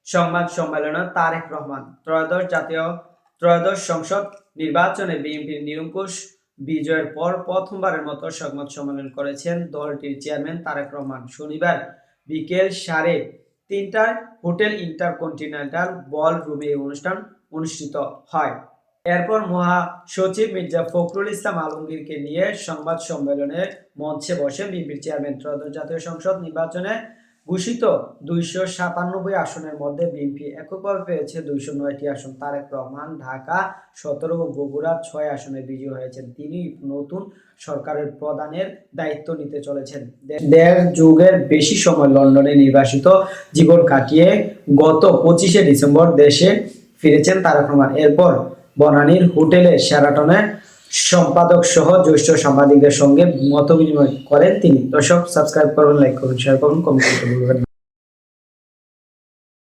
সংবাদ সম্মেলনে তারেক রহমান ত্রয়োদশ সংসদ নির্বাচনে বিএনপির নিরঙ্কুশ বিজয়ের পর প্রথমবারের মতো সংবাদ সম্মেলন করেছেন দলটির চেয়ারম্যান তারেক রহমান। শনিবার বিকেল 3:30টায় হোটেল ইন্টারকন্টিনেন্টাল বল রুমে এই অনুষ্ঠান অনুষ্ঠিত হয়। এরপর মহাসচিব মির্জা ফখরুল ইসলাম আলমগীরকে নিয়ে সংবাদ সম্মেলনের মঞ্চে বসেন বিএনপির চেয়ারম্যান। ত্রয়োদশ জাতীয় সংসদ নির্বাচনে ঘোষিত 297 আসনের মধ্যে বিএনপি এককভাবে পেয়েছে 209টি আসন। তারেক রহমান ঢাকা 17 ও বগুড়া 6 আসনে বিজয়ী হয়েছেন। তিনি নতুন সরকারের প্রধানের দায়িত্ব নিতে চলেছেন। দেড় যুগের বেশি সময় লন্ডনে নির্বাসিত জীবন কাটিয়ে গত 25শে ডিসেম্বর দেশে ফিরেছেন তারেক রহমান। এরপর বনানীর হোটেলে শেরাটনে সম্পাদক সহ জ্যেষ্ঠ সাংবাদিকদের সঙ্গে মতবিনিময় করেন তিনি। দর্শক, সাবস্ক্রাইব করবেন, লাইক করবেন, শেয়ার করবেন, কমেন্ট করতে ভুলবেন না।